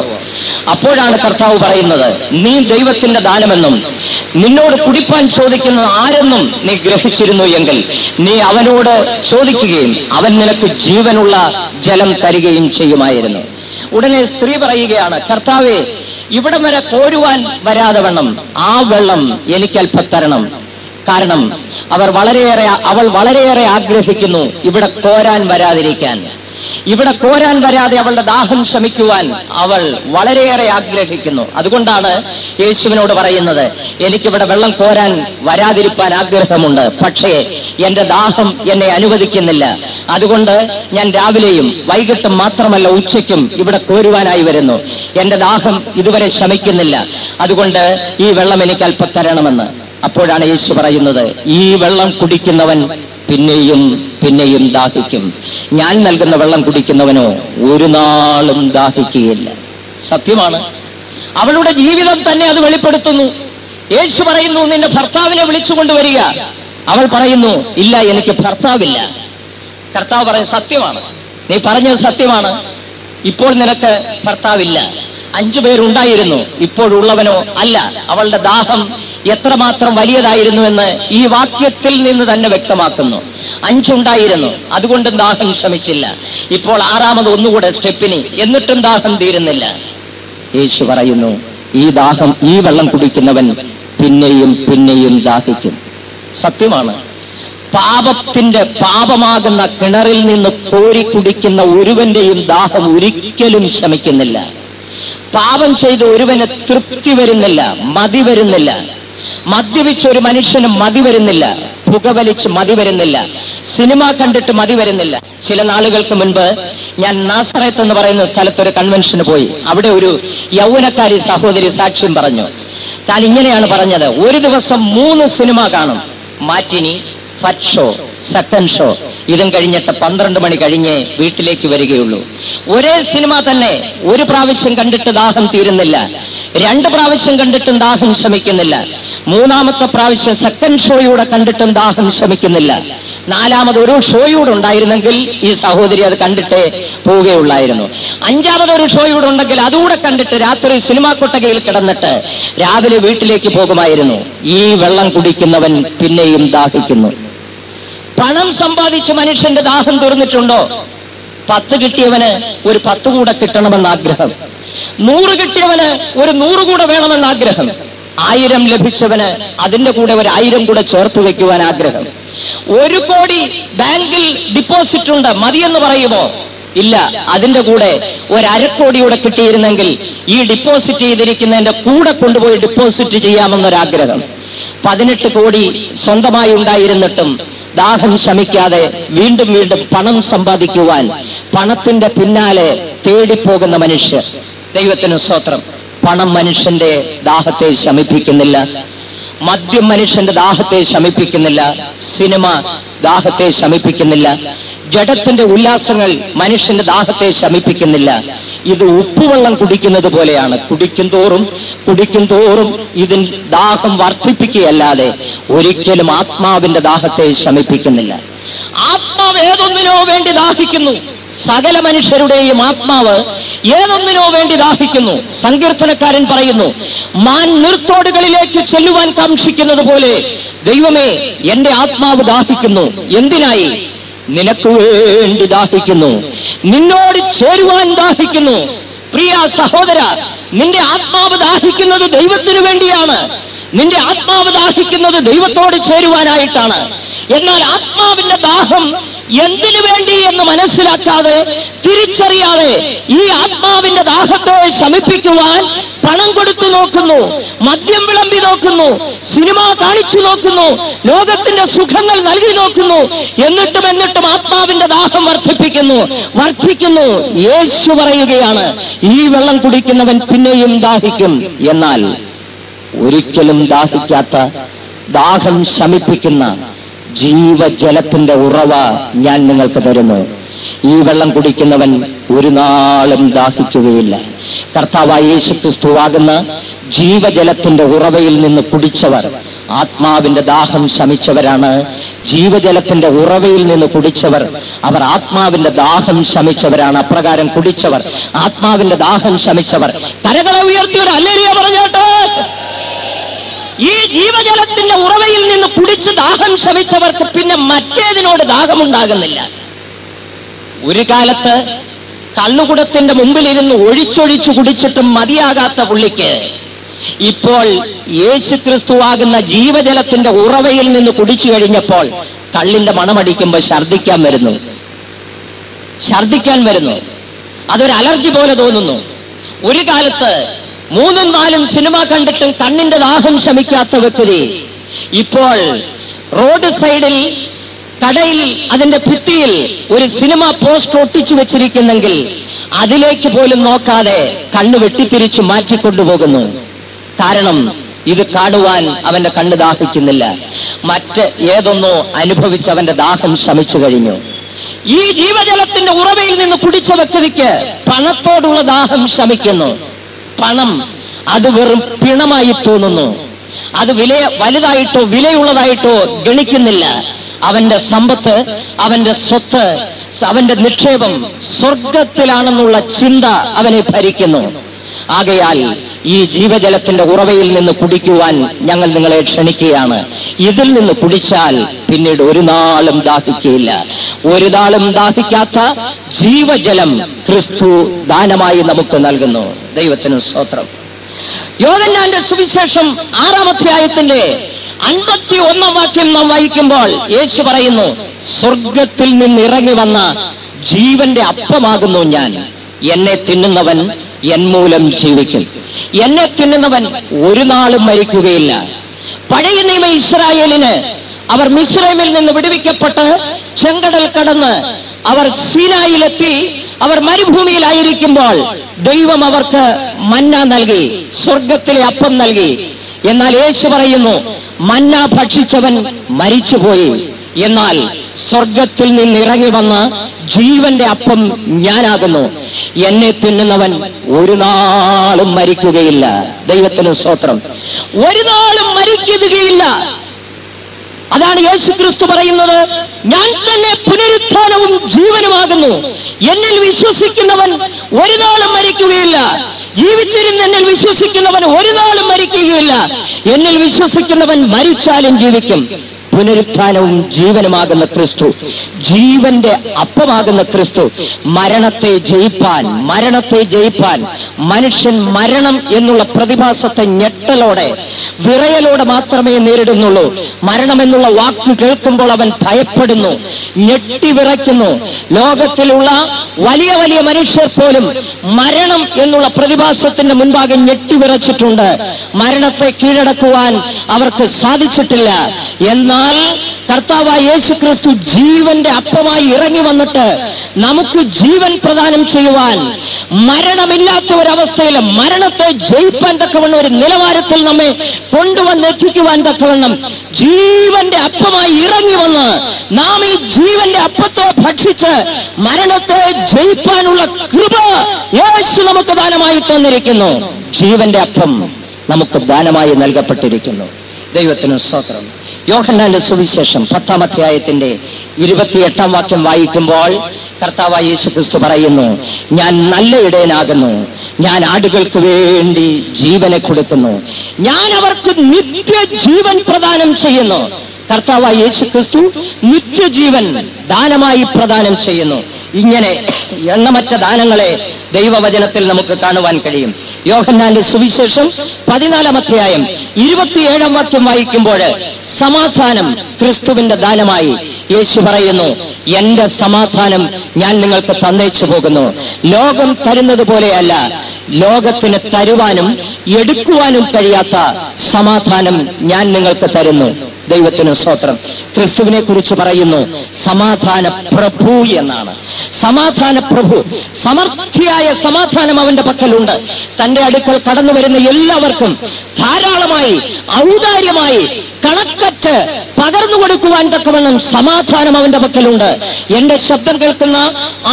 അപ്പോഴാണ് കർത്താവ് പറയുന്നത്, നീ ദൈവത്തിന്റെ ദാനമെന്നും നിന്നോട് കുടിപ്പാൻ ചോദിക്കുന്നത് ആരെന്നും നീ ഗ്രഹിച്ചിരുന്നു എങ്കിൽ നീ അവനോട് ചോദിക്കുകയും അവൻ നിനക്ക് ജീവനുള്ള ജലം തരികയും ചെയ്യുമായിരുന്നു. ഉടനെ സ്ത്രീ പറയുകയാണ്, കർത്താവേ, ഇവിടം വരെ കോരുവാൻ വരാതെ വണ്ണം ആ വെള്ളം എനിക്കല്പം തരണം. കാരണം അവൾ വളരെയേറെ ആഗ്രഹിക്കുന്നു ഇവിടെ കോരാൻ വരാതിരിക്കാൻ. ഇവിടെ കോരാൻ വരാതെ അവളുടെ ദാഹം ശമിക്കുവാൻ അവൾ വളരെയേറെ ആഗ്രഹിക്കുന്നു. അതുകൊണ്ടാണ് യേശുവിനോട് പറയുന്നത്, എനിക്കിവിടെ വെള്ളം കോരാൻ വരാതിരിക്കാൻ ആഗ്രഹമുണ്ട്, പക്ഷേ എന്റെ ദാഹം എന്നെ അനുവദിക്കുന്നില്ല. അതുകൊണ്ട് ഞാൻ രാവിലെയും വൈകിട്ടും മാത്രമല്ല ഉച്ചയ്ക്കും ഇവിടെ കോരുവാനായി വരുന്നു. എന്റെ ദാഹം ഇതുവരെ ശമിക്കുന്നില്ല. അതുകൊണ്ട് ഈ വെള്ളം എനിക്ക് അല്പം തരണമെന്ന്. അപ്പോഴാണ് യേശു പറയുന്നത്, ഈ വെള്ളം കുടിക്കുന്നവൻ പിന്നെയും പിന്നെയും ദാഹിക്കും, ഞാൻ നൽകുന്ന വെള്ളം കുടിക്കുന്നവനോ ഒരു നാളും ദാഹിക്കുകയില്ല. സത്യമാണ്. അവളുടെ ജീവിതം തന്നെ അത് വെളിപ്പെടുത്തുന്നു. യേശു പറയുന്നു, നിന്റെ ഭർത്താവിനെ വിളിച്ചുകൊണ്ടുവരിക. അവൾ പറയുന്നു, ഇല്ല, എനിക്ക് ഭർത്താവില്ല. കർത്താവ് പറയും, സത്യമാണ്, നീ പറഞ്ഞത് സത്യമാണ്, ഇപ്പോൾ നിനക്ക് ഭർത്താവില്ല. 5 പേരുണ്ടായിരുന്നു, ഇപ്പോഴുള്ളവനോ അല്ല. അവളുടെ ദാഹം എത്രമാത്രം വലിയതായിരുന്നുവെന്ന് ഈ വാക്യത്തിൽ നിന്ന് തന്നെ വ്യക്തമാക്കുന്നു. 5 ഉണ്ടായിരുന്നു, അതുകൊണ്ടും ദാഹം ശമിച്ചില്ല. ഇപ്പോൾ 6ാമത് ഒന്നുകൂടെ സ്റ്റെപ്പിനി, എന്നിട്ടും ദാഹം തീരുന്നില്ല. യേശു പറയുന്നു, ഈ വെള്ളം കുടിക്കുന്നവൻ പിന്നെയും പിന്നെയും ദാഹിക്കും. സത്യമാണ്. പാപമാകുന്ന കിണറിൽ നിന്ന് കോരി കുടിക്കുന്ന ഒരുവന്റെയും ദാഹം ഒരിക്കലും ശമിക്കുന്നില്ല. പാപം ചെയ്ത് ഒരുവന് തൃപ്തി വരുന്നില്ല, മതി വരുന്നില്ല. മദ്യപിച്ച ഒരു മനുഷ്യന് മതി വരുന്നില്ല, പുകവലിച്ച് മതി വരുന്നില്ല, സിനിമ കണ്ടിട്ട് മതി വരുന്നില്ല. ചില നാളുകൾക്ക് മുൻപ് ഞാൻ നാസറത്ത് എന്ന് പറയുന്ന സ്ഥലത്തൊരു കൺവെൻഷന് പോയി. അവിടെ ഒരു യൗവനക്കാരി സഹോദരി സാക്ഷ്യം പറഞ്ഞു. താൻ ഇങ്ങനെയാണ് പറഞ്ഞത്: ഒരു ദിവസം 3 സിനിമ കാണും. മാറ്റിനി, ഫസ്റ്റ് ഷോ, സെക്കൻഡ് ഷോ. ഇതും കഴിഞ്ഞിട്ട് 12 മണി കഴിഞ്ഞേ വീട്ടിലേക്ക് വരികയുള്ളൂ. ഒരേ സിനിമ തന്നെ ഒരു പ്രാവശ്യം കണ്ടിട്ട് ദാഹം തീരുന്നില്ല, 2 പ്രാവശ്യം കണ്ടിട്ടും ദാഹം ശമിക്കുന്നില്ല, 3-ാമത്തെ പ്രാവശ്യം സെക്കൻഡ് ഷോയൂടെ കണ്ടിട്ടും ദാഹം ശമിക്കുന്നില്ല. 4-ാമത് ഒരു ഷോയൂടെ ഉണ്ടായിരുന്നെങ്കിൽ ഈ സഹോദരി അത് കണ്ടിട്ടേ പോവുകയുള്ളായിരുന്നു. 5-ാമതൊരു ഷോയൂടെ ഉണ്ടെങ്കിൽ അതുകൂടെ കണ്ടിട്ട് രാത്രി സിനിമാ കൊട്ടകയിൽ കിടന്നിട്ട് രാവിലെ വീട്ടിലേക്ക് പോകുമായിരുന്നു. ഈ വെള്ളം കുടിക്കുന്നവൻ പിന്നെയും ദാഹിക്കുന്നു. പണം സമ്പാദിച്ച് മനുഷ്യന്റെ ദാഹം തീർന്നിട്ടുണ്ടോ? 10 കിട്ടിയവന് ഒരു 10 കൂടെ കിട്ടണമെന്ന് ആഗ്രഹം, 100 കിട്ടിയവന് ഒരു 100 കൂടെ വേണമെന്ന് ആഗ്രഹം, 1000 ലഭിച്ചവന് അതിന്റെ കൂടെ ഒരു 1000 കൂടെ ചേർത്ത് വെക്കുവാൻ ആഗ്രഹം. 1 കോടി ബാങ്കിൽ ഡിപ്പോസിറ്റ് ഉണ്ട്, മതിയെന്ന് പറയുമോ? ഇല്ല, അതിന്റെ കൂടെ ഒരു 1/2 കോടിയൂടെ കിട്ടിയിരുന്നെങ്കിൽ ഈ ഡിപ്പോസിറ്റ് ചെയ്തിരിക്കുന്നതിന്റെ കൂടെ കൊണ്ടുപോയി ഡിപ്പോസിറ്റ് ചെയ്യാമെന്നൊരാഗ്രഹം. 18 കോടി സ്വന്തമായി ഉണ്ടായിരുന്നിട്ടും ദാഹം ശമിക്കാതെ വീണ്ടും വീണ്ടും പണം സമ്പാദിക്കുവാൻ പണത്തിന്റെ പിന്നാലെ തേടിപ്പോകുന്ന മനുഷ്യർ. ദൈവത്തിന് സ്തോത്രം. പണം മനുഷ്യന്റെ ദാഹത്തെ ശമിപ്പിക്കുന്നില്ല, മദ്യം മനുഷ്യന്റെ ദാഹത്തെ ശമിപ്പിക്കുന്നില്ല, സിനിമ ദാഹത്തെ ശമിപ്പിക്കുന്നില്ല, ജഡത്തിന്റെ ഉല്ലാസങ്ങൾ മനുഷ്യന്റെ ദാഹത്തെ ശമിപ്പിക്കുന്നില്ല. ഇത് ഉപ്പുവെള്ളം കുടിക്കുന്നത് പോലെയാണ്. കുടിക്കും തോറും ഇതിൻ ദാഹം വർദ്ധിപ്പിക്കുകയല്ലാതെ ഒരിക്കലും ആത്മാവിന്റെ ദാഹത്തെ ശമിപ്പിക്കുന്നില്ല. ആത്മാവ് ഏതൊന്നിനോ വേണ്ടി ദാഹിക്കുന്നു. സകല മനുഷ്യരുടെയും ആത്മാവ് ഏതൊന്നിനോ വേണ്ടി ദാഹിക്കുന്നു. സങ്കീർത്തനക്കാരൻ പറയുന്നു, മാൻ നീർത്തോടുകളിലേക്ക് ചെല്ലുവാൻ കാംക്ഷിക്കുന്നത് പോലെ ദൈവമേ, എന്റെ ആത്മാവ് ദാഹിക്കുന്നു. എന്തിനായി? നിനക്ക് വേണ്ടി ദാഹിക്കുന്നു, നിന്നോട് ചേരുവാൻ ദാഹിക്കുന്നു. പ്രിയ സഹോദര, നിന്റെ ആത്മാവ് ദാഹിക്കുന്നത് ദൈവത്തിനു വേണ്ടിയാണ്. നിന്റെ ആത്മാവ് ദാഹിക്കുന്നത് ദൈവത്തോട് ചേരുവാനായിട്ടാണ്. എന്നാൽ ആത്മാവിന്റെ ദാഹം എന്തിനു വേണ്ടി എന്ന് മനസ്സിലാക്കാതെ, തിരിച്ചറിയാതെ ഈ ആത്മാവിന്റെ ദാഹത്തെ ശമിപ്പിക്കുവാൻ പണം കൊടുത്തു നോക്കുന്നു, മദ്യം വിളമ്പി നോക്കുന്നു, സിനിമ കാണിച്ചു നോക്കുന്നു, ലോകത്തിന്റെ സുഖങ്ങൾ നൽകി നോക്കുന്നു. എന്നിട്ടും ആത്മാവിന്റെ ദാഹം വർദ്ധിക്കുന്നു. യേശു പറയുകയാണ്, ഈ വെള്ളം കുടിക്കുന്നവൻ പിന്നെയും ദാഹിക്കും. എന്നാൽ ഒരിക്കലും ദാഹിക്കാത്ത, ദാഹം ശമിപ്പിക്കുന്ന ജീവജലത്തിന്റെ ഉറവ ഞാൻ നിങ്ങൾക്ക് തരുന്നു. ഈ വെള്ളം കുടിക്കുന്നവൻ ഒരു നാളും ദാഹിക്കുകയില്ല. കർത്താവായ യേശുക്രിസ്തുവാകുന്ന ജീവജലത്തിന്റെ ഉറവയിൽ നിന്ന് കുടിച്ചവർ ആത്മാവിന്റെ ദാഹം ശമിച്ചവരാണ്. ജീവജലത്തിന്റെ ഉറവയിൽ നിന്ന് കുടിച്ചവർ, അവർ ആത്മാവിന്റെ ദാഹം ശമിച്ചവരാണ്. അപ്രകാരം കുടിച്ചവർ ആത്മാവിന്റെ ദാഹം ശമിച്ചവർ. കരകളെ ഉയർത്തി ഒരു ഹല്ലേലൂയ പറഞ്ഞോട്ടെ. ഈ ജീവജലത്തിന്റെ ഉറവയിൽ നിന്ന് കുടിച്ച് ദാഹം ശമിച്ചവർക്ക് പിന്നെ മറ്റേതിനോട് ദാഹമുണ്ടാകുന്നില്ല. ഒരു കാലത്ത് കള്ളുകുടത്തിന്റെ മുമ്പിലിരുന്ന് ഒഴിച്ചൊഴിച്ചു കുടിച്ചിട്ടും മതിയാകാത്ത പുള്ളിക്ക് ഇപ്പോൾ യേശുക്രിസ്തുവാകുന്ന ജീവജലത്തിന്റെ ഉറവയിൽ നിന്ന് കുടിച്ചു കഴിഞ്ഞപ്പോൾ കള്ളിന്റെ മണമടിക്കുമ്പോൾ ഛർദിക്കാൻ വരുന്നു. അതൊരു അലർജി പോലെ തോന്നുന്നു. ഒരു കാലത്ത് 3-4 സിനിമ കണ്ടിട്ടും കണ്ണിന്റെ ദാഹം ശമിക്കാത്ത വ്യക്തി ഇപ്പോൾ റോഡ് സൈഡിൽ, കടയിൽ, അതിന്റെ ഭിത്തിയിൽ ഒരു സിനിമ പോസ്റ്റർ ഒട്ടിച്ചു വെച്ചിരിക്കുന്നെങ്കിൽ അതിലേക്ക് പോലും നോക്കാതെ കണ്ണ് വെട്ടിത്തിരിച്ചു മാറ്റിക്കൊണ്ടുപോകുന്നു. കാരണം ഇത് കാണുവാൻ അവന്റെ കണ്ണ് ദാഹിക്കുന്നില്ല. മറ്റ് ഏതൊന്നോ അനുഭവിച്ച് അവന്റെ ദാഹം ശമിച്ചു കഴിഞ്ഞു. ഈ ജീവജലത്തിന്റെ ഉറവയിൽ നിന്ന് കുടിച്ച വ്യക്തിക്ക് പണത്തോടുള്ള ദാഹം ശമിക്കുന്നു. പണം അത് വെറും പിണമായി തോന്നുന്നു. അത് വലുതായിട്ടോ വിലയുള്ളതായിട്ടോ ഗണിക്കുന്നില്ല. അവന്റെ സമ്പത്ത്, അവന്റെ സ്വത്ത്, അവന്റെ നിക്ഷേപം സ്വർഗത്തിലാണെന്നുള്ള ചിന്ത അവനെ ഭരിക്കുന്നു. ആകയാൽ ഈ ജീവജലത്തിന്റെ ഉറവയിൽ നിന്ന് കുടിക്കുവാൻ ഞങ്ങൾ നിങ്ങളെ ക്ഷണിക്കുകയാണ്. ഇതിൽ നിന്ന് കുടിച്ചാൽ പിന്നീട് ഒരു നാളും ദാഹിക്കുകയില്ല. ഒരു നാളും ദാഹിക്കാത്ത ജീവജലം ക്രിസ്തു ദാനമായി നമുക്ക് നൽകുന്നു. ദൈവത്തിന് സ്തോത്രം. യോഹന്നാന്റെ സുവിശേഷം 6-ാം അധ്യായത്തിന്റെ 51-ാം വാക്യം നാം വായിക്കുമ്പോൾ യേശു പറയുന്നു, സ്വർഗത്തിൽ നിന്ന് ഇറങ്ങി വന്ന ജീവന്റെ അപ്പമാകുന്നു ഞാൻ. എന്നെ തിന്നുന്നവൻ എന്മൂലം ജീവിക്കും. എന്നെ തിന്നുന്നവൻ ഒരു നാളും മരിക്കുകയില്ല. പഴയ നിയമ ഇസ്രായേലിന് അവർ മിസ്രൈമിൽ നിന്ന് വിടുവിക്കപ്പെട്ട് ചെങ്കടൽ കടന്ന് അവർ സീനായിലെത്തി. അവർ മരുഭൂമിയിലായിരിക്കുമ്പോൾ ദൈവം അവർക്ക് മന്ന നൽകി, സ്വർഗത്തിലെ അപ്പം നൽകി. എന്നാൽ യേശു പറയുന്നു, മന്ന ഭക്ഷിച്ചവൻ മരിച്ചുപോയി, എന്നാൽ സ്വർഗത്തിൽ നിന്ന് ഇറങ്ങി വന്ന ജീവന്റെ അപ്പം ഞാനാകുന്നു. എന്നെ തിന്നുന്നവൻ ഒരു നാളും മരിക്കുകയില്ല. ദൈവത്തിന് സ്തോത്രം. ഒരു നാളും മരിക്കുകയില്ല. അതാണ് യേശു ക്രിസ്തു പറയുന്നത്, ഞാൻ തന്നെ പുനരുത്ഥാനവും ജീവനുമാകുന്നു. എന്നിൽ വിശ്വസിക്കുന്നവൻ ഒരു നാളും മരിക്കുകയില്ല. ജീവിച്ചിരുന്ന് എന്നിൽ വിശ്വസിക്കുന്നവൻ ഒരു നാളും മരിക്കുകയില്ല. എന്നിൽ വിശ്വസിക്കുന്നവൻ മരിച്ചാലും ജീവിക്കും. പുനരുത്ഥാനവും ജീവനുമാകുന്ന ക്രിസ്തു, ജീവന്റെ അപ്പമാകുന്ന ക്രിസ്തു, മരണത്തെ ജയിപ്പാൻ മനുഷ്യൻ മരണം എന്നുള്ള പ്രതിഭാസത്തെ ഞെട്ടലോടെ, വിറയലോടെ മാത്രമേ നേരിടുന്നുള്ളൂ. മരണം എന്നുള്ള വാക്ക് കേൾക്കുമ്പോൾ അവൻ ഭയപ്പെടുന്നു, ഞെട്ടിവിറയ്ക്കുന്നു. ലോകത്തിലുള്ള വലിയ വലിയ മനുഷ്യർ പോലും മരണം എന്നുള്ള പ്രതിഭാസത്തിന്റെ മുൻപാകെ ഞെട്ടിവിറച്ചിട്ടുണ്ട്. മരണത്തെ കീഴടക്കുവാൻ അവർക്ക് സാധിച്ചിട്ടില്ല. എന്നാൽ കർത്താവായ യേശു ക്രിസ്തു ജീവന്റെ അപ്പമായി ഇറങ്ങി വന്നിട്ട് നമുക്ക് ജീവൻ പ്രദാനം ചെയ്യുവാൻ, മരണമില്ലാത്ത ഒരവസ്ഥയിൽ മരണത്തെ ജയിപ്പാൻ തക്കവണ്ണം ഒരു നിലവാരത്തിൽ നമ്മെ കൊണ്ടുവന്നെത്തിക്കുവാൻ തക്കവണ്ണം ജീവന്റെ അപ്പമായി ഇറങ്ങി വന്ന് നാം ഈ ജീവന്റെ അപ്പത്തെ ഭക്ഷിച്ച് മരണത്തെ ജയിപ്പാനുള്ള കൃപ യേശു നമുക്ക് ദാനമായി തന്നിരിക്കുന്നു. ജീവന്റെ അപ്പം നമുക്ക് ദാനമായി നൽകപ്പെട്ടിരിക്കുന്നു. ദൈവത്തിന് സ്തോത്രം. യോഹന്നാന്റെ സുവിശേഷം 10-ാം അധ്യായത്തിന്റെ 28-ാം വാക്യം വായിക്കുമ്പോൾ കർത്താവായ യേശു ക്രിസ്തു പറയുന്നു, ഞാൻ നല്ല ഇടയനാകുന്നു. ഞാൻ ആടുകൾക്ക് വേണ്ടി ജീവനെ കൊടുക്കുന്നു. ഞാൻ അവർക്ക് നിത്യജീവൻ പ്രദാനം ചെയ്യുന്നു. കർത്താവായ യേശു ക്രിസ്തു നിത്യജീവൻ ദാനമായി പ്രദാനം ചെയ്യുന്നു. ഇങ്ങനെ എണ്ണമറ്റ ദാനങ്ങളെ ദൈവവചനത്തിൽ നമുക്ക് കാണുവാൻ കഴിയും. യോഹന്നാന്റെ സുവിശേഷം 14-ാം അധ്യായം 27-ാം വാക്യം വായിക്കുമ്പോൾ സമാധാനം ക്രിസ്തുവിന്റെ ദാനമായി യേശു പറയുന്നു, എന്റെ സമാധാനം ഞാൻ നിങ്ങൾക്ക് തന്നേച്ചു പോകുന്നു. ലോകം തരുന്നത് പോലെയല്ല, ലോകത്തിന് തരുവാനും എടുക്കുവാനും കഴിയാത്ത സമാധാനം ഞാൻ നിങ്ങൾക്ക് തരുന്നു. ദൈവത്തിന് സ്തോത്രം. ക്രിസ്തുവിനെ കുറിച്ച് പറയുന്നു, സമാധാന പ്രഭു എന്നാണ്. സമാധാന പ്രഭു, സമർത്ഥിയായ സമാധാനം അവന്റെ പക്കലുണ്ട്. തന്റെ അടുക്കൽ കടന്നു വരുന്ന എല്ലാവർക്കും ധാരാളമായി, ഔദാര്യമായി, കണക്കറ്റ് പകർന്നു കൊടുക്കുവാൻ തക്കവണ്ണം സമാധാനം അവന്റെ പക്കലുണ്ട്. എന്റെ ശബ്ദം കേൾക്കുന്ന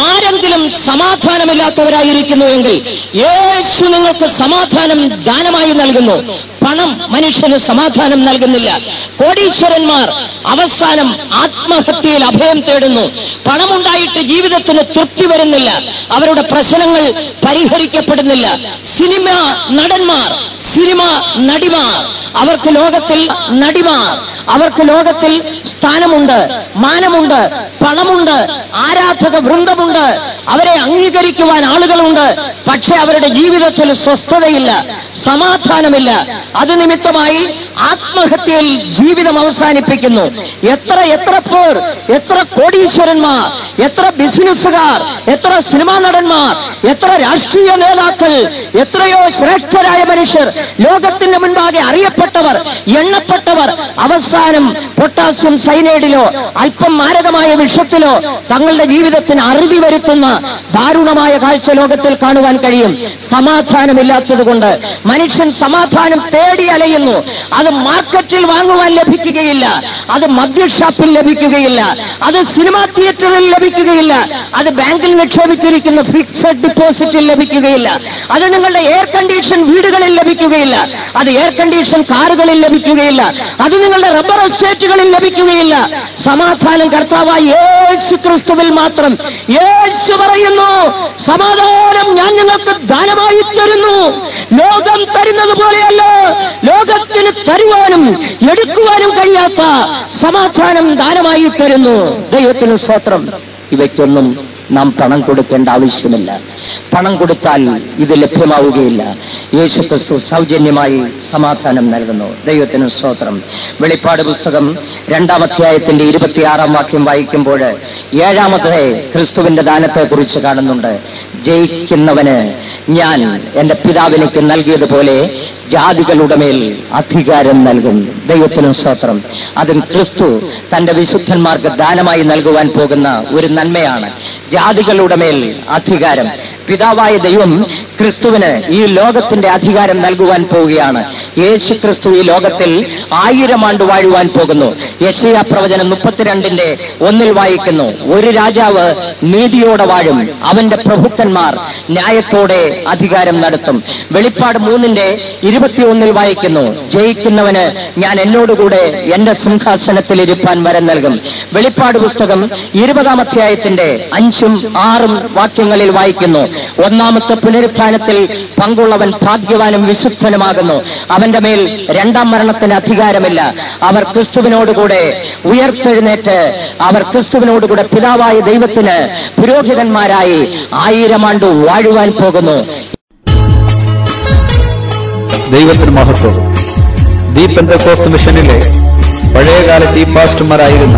ആരെങ്കിലും സമാധാനമില്ലാത്തവരായിരിക്കുന്നുവെങ്കിൽ യേശു നിങ്ങൾക്ക് സമാധാനം ദാനമായി നൽകുന്നു. പണം മനുഷ്യന് സമാധാനം നൽകുന്നില്ല. കോടീശ്വരന്മാർ അവസാനം ആത്മഹത്യയിൽ അഭയം തേടുന്നു. പണമുണ്ടായിട്ട് ജീവിതത്തിന് തൃപ്തി വരുന്നില്ല. അവരുടെ പ്രശ്നങ്ങൾ പരിഹരിക്കപ്പെടുന്നില്ല. സിനിമ നടന്മാർ, സിനിമ നടിമാർ, അവർക്ക് ലോകത്തിൽ സ്ഥാനമുണ്ട്, മാനമുണ്ട്, പണമുണ്ട്, ആരാധക വൃന്ദമുണ്ട്, അവരെ അംഗീകരിക്കുവാൻ ആളുകളുണ്ട്. പക്ഷെ അവരുടെ ജീവിതത്തിൽ സ്വസ്ഥതയില്ല, സമാധാനമില്ല. അത് നിമിത്തമായി ആത്മഹത്യയിൽ ജീവിതം അവസാനിപ്പിക്കുന്നു. എത്ര പേർ, എത്ര കോടീശ്വരന്മാർ, എത്ര ബിസിനസ്സുകാർ, എത്ര സിനിമാ നടന്മാർ, എത്ര രാഷ്ട്രീയ നേതാക്കൾ, എത്രയോ ശ്രേഷ്ഠരായ മനുഷ്യർ, ലോകത്തിന്റെ മുൻപാകെ അറിയപ്പെട്ടവർ, എണ്ണപ്പെട്ടവർ, അവസാനം പൊട്ടാസ്യം സൈനൈഡിലോ അല്പം മാരകമായ വിഷത്തിലോ തങ്ങളുടെ ജീവിതത്തിന് അറുതി വരുത്തുന്ന ദാരുണമായ കാഴ്ച ലോകത്തിൽ കാണുവാൻ കഴിയും. സമാധാനമില്ലാത്തത് കൊണ്ട് മനുഷ്യൻ സമാധാനം തേടി അലയുന്നു. അത് മാർക്കറ്റിൽ വാങ്ങുവാൻ ലഭിക്കുകയില്ല, അത് മദ്യഷാപ്പിൽ ലഭിക്കുകയില്ല, അത് സിനിമാ തിയേറ്ററിൽ ലഭിക്കുകയില്ല, അത് ബാങ്കിൽ നിക്ഷേപിച്ചിരിക്കുന്ന ഫിക്സഡ് ഡിപ്പോസിറ്റിൽ ലഭിക്കുകയില്ല, അത് നിങ്ങളുടെ എയർ കണ്ടീഷൻ വീടുകളിൽ ലഭിക്കുകയില്ല, അത് എയർ കണ്ടീഷൻ കാറുകളിൽ ലഭിക്കുകയില്ല, അത് നിങ്ങളുടെ റബ്ബർ എസ്റ്റേറ്റുകളിൽ ലഭിക്കുകയില്ല. സമാധാനം കർത്താവായ യേശു ക്രിസ്തുവിൽ മാത്രം. യേശു പറയുന്നു, സമാധാനം ഞാൻ നിങ്ങൾക്ക് ദാനമായി തരുന്നു. ലോകം തരുന്നത് പോലെയല്ല, ലോകത്തിന് തരുവാനും എടുക്കുവാനും കഴിയാത്ത സമാധാനം ദാനമായി തരുന്നു. ദൈവത്തിന് സ്തോത്രം. ഇവയ്ക്കൊന്നും നാം പണം കൊടുക്കേണ്ട ആവശ്യമില്ല. പണം കൊടുത്താൽ ഇത് ലഭ്യമാവുകയില്ല. യേശുക്രിസ്തു സൗജന്യമായി സമാധാനം നൽകുന്നു. ദൈവത്തിന് സ്തോത്രം. വെളിപ്പാട് പുസ്തകം 2-ാം അധ്യായത്തിന്റെ 26-ാം വാക്യം വായിക്കുമ്പോൾ 7-ാമത്തെ ക്രിസ്തുവിന്റെ ദാനത്തെ കുറിച്ച് കാണുന്നുണ്ട്. ജയിക്കുന്നവന് ഞാൻ എൻ്റെ പിതാവിലേക്ക് നൽകിയതുപോലെ ജാതികളുടെ മേൽ അധികാരം നൽകും. ദൈവത്തിന് സ്തോത്രം. അതും ക്രിസ്തു തന്റെ വിശുദ്ധന്മാർക്ക് ദാനമായി നൽകുവാൻ പോകുന്ന ഒരു നന്മയാണ്. ജാതികളുടെ മേൽ അധികാരം. പിതാവായ ദൈവം ക്രിസ്തുവിന് ഈ ലോകത്തിന്റെ അധികാരം നൽകുവാൻ പോവുകയാണ്. യേശു ക്രിസ്തു ഈ ലോകത്തിൽ 1000 ആണ്ട് വാഴുവാൻ പോകുന്നു. യെശയ്യാ പ്രവചനം 32:1 വായിക്കുന്നു, ഒരു രാജാവ് നീതിയോടെ വാഴും, അവന്റെ പ്രഭുക്കന്മാർ ന്യായത്തോടെ അധികാരം നടത്തും. വെളിപ്പാട് 3:21 വായിക്കുന്നു, ജയിക്കുന്നവന് ഞാൻ എന്നോടുകൂടെ എന്റെ സിംഹാസനത്തിൽ ഇരുപ്പാൻ വരം നൽകും. വെളിപ്പാട് പുസ്തകം 20-ാം അധ്യായത്തിന്റെ 5-ഉം 6-ഉം വാക്യങ്ങളിൽ വായിക്കുന്നു, ഒന്നാമത്തെ പുനരുത്ഥാനത്തിൽ പങ്കുള്ളവൻ ഭാഗ്യവാനും വിശുദ്ധനുമാകുന്നു, അവന്റെ മേൽ 2-ാം മരണത്തിന് അധികാരമില്ല. അവർ ക്രിസ്തുവിനോടുകൂടെ ഉയർത്തെഴുന്നേറ്റ് അവർ ക്രിസ്തുവിനോടുകൂടെ പിതാവായ ദൈവത്തിന് പുരോഹിതന്മാരായി 1000 ആണ്ട് വാഴുവാൻ പോകുന്നു. ദൈവത്തിന് മഹത്വം. ദി പെന്തക്കോസ്ത് മിഷനിലെ പഴയകാല ചീഫ് പാസ്റ്റർമാരായിരുന്ന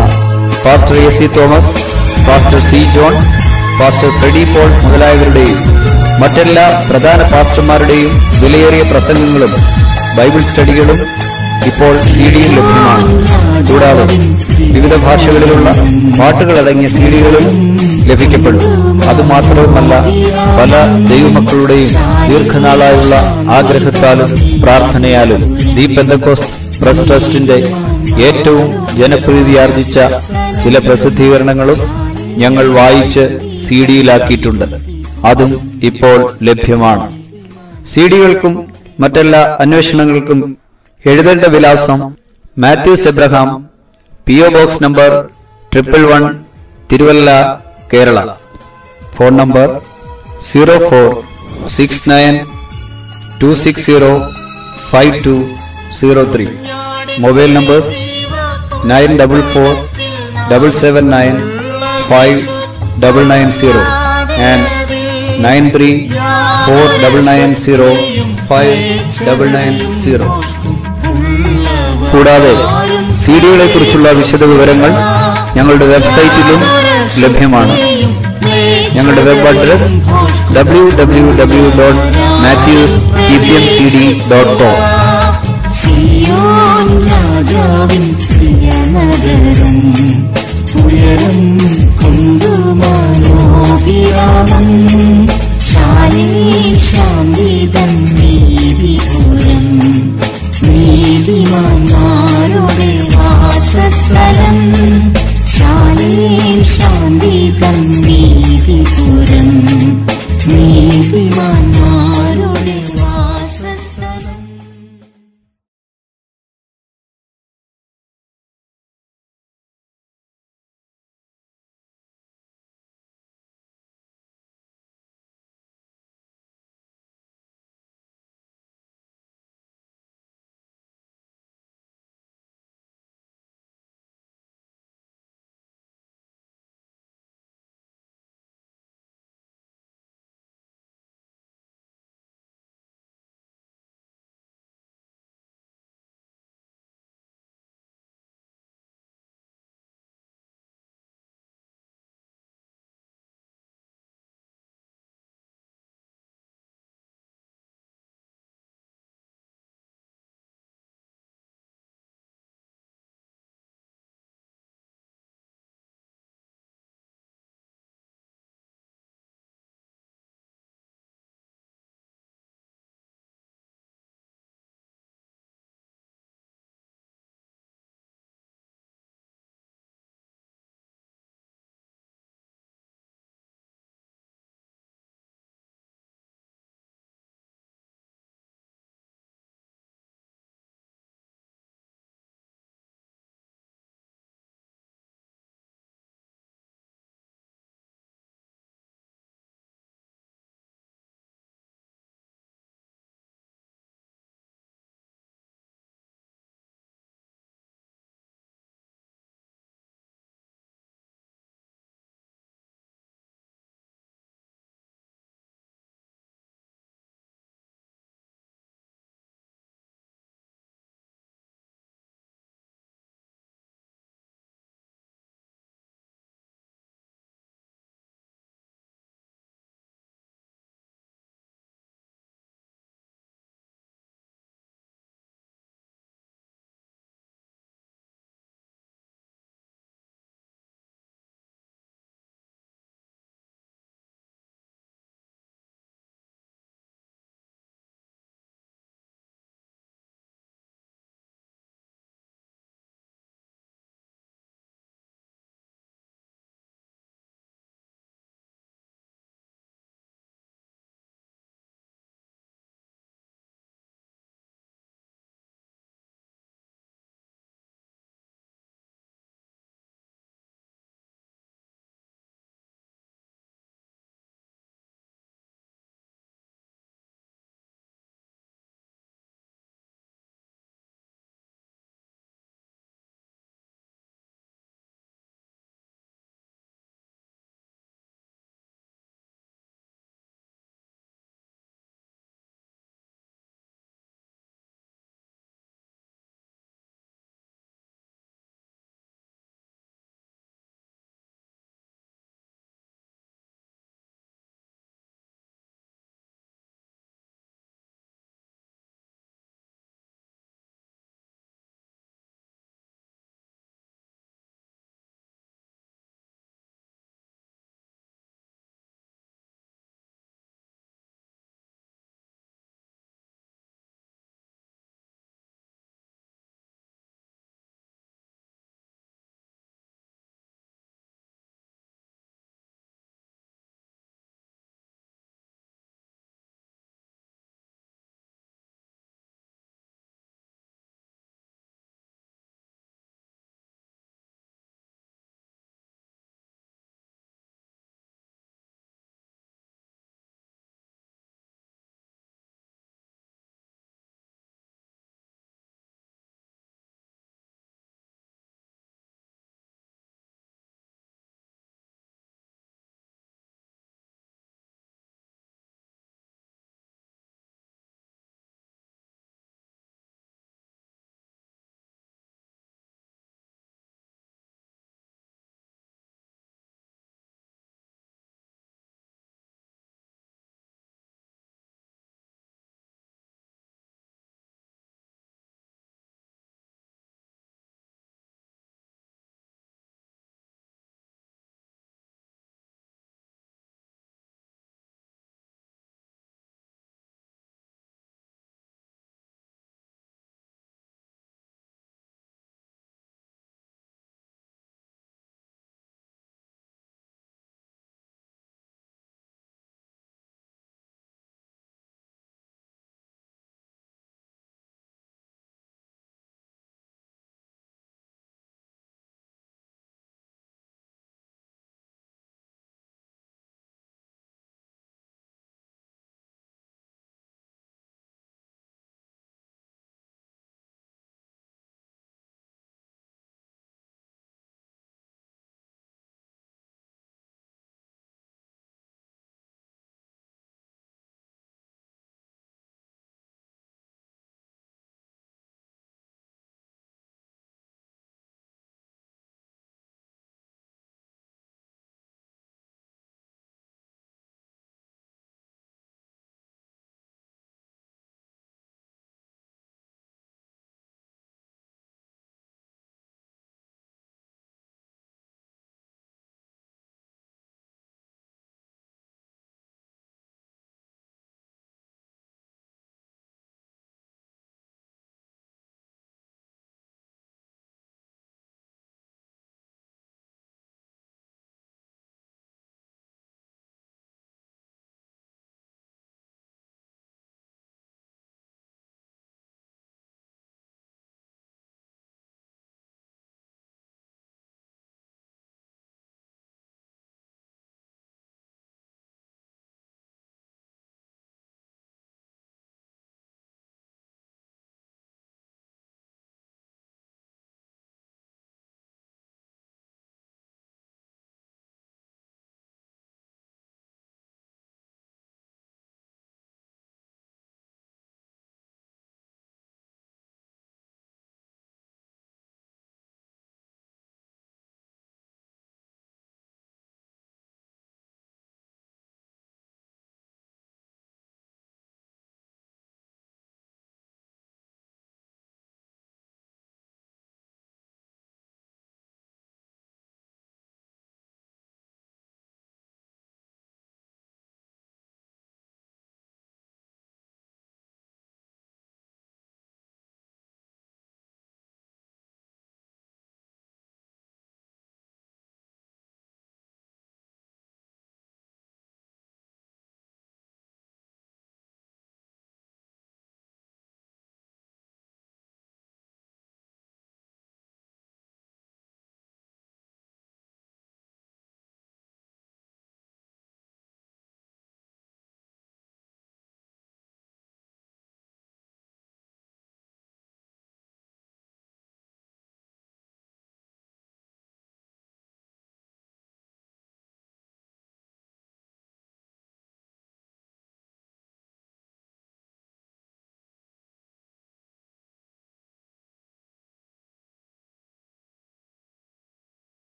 pastor A C. Thomas, pastor C. John, pastor Freddy Paul മുതലായവരുടെയും മറ്റെല്ലാ പ്രധാന പാസ്റ്റർമാരുടെയും വിലയേറിയ പ്രസംഗങ്ങളും ബൈബിൾ സ്റ്റഡികളും ഇപ്പോൾ CD-യിൽ ലഭ്യമാണ്. കൂടാതെ വിവിധ ഭാഷകളിലുള്ള പാട്ടുകളടങ്ങിയ CD-കളും ലഭിക്കപ്പെടും. അതുമാത്രവുമല്ല, പല ദൈവമക്കളുടെയും ദീർഘനാളായുള്ള ആഗ്രഹത്താലും പ്രാർത്ഥനയാലും ദി പെന്തക്കോസ്ത് പ്രസ് ട്രസ്റ്റിന്റെ ഏറ്റവും ജനപ്രീതിയാർജിച്ച ചില പ്രസിദ്ധീകരണങ്ങളും ഞങ്ങൾ വായിച്ച് CD-യിലാക്കിയിട്ടുണ്ട്. അതും ഇപ്പോൾ ലഭ്യമാണ്. CD-കൾക്കും മറ്റെല്ലാ അന്വേഷണങ്ങൾക്കും എഴുതേണ്ട വിലാസം Mathews Abraham, PO box number 111, Thiruvalla, Kerala. Phone number 0469260520. Mobile numbers 9447795990 and 9349905990. കൂടാതെ CD-കളെ കുറിച്ചുള്ള വിശദ വിവരങ്ങൾ ഞങ്ങളുടെ വെബ്സൈറ്റിലും ലഭ്യമാണ്. ഞങ്ങളുടെ വെബ് അഡ്രസ് www.matthewstpmcd.com. സിയോൻ രാജാവിൻ പ്രിയനഗരം ഉയരം കൊണ്ടു മനോഭിരാമം ശാന്തി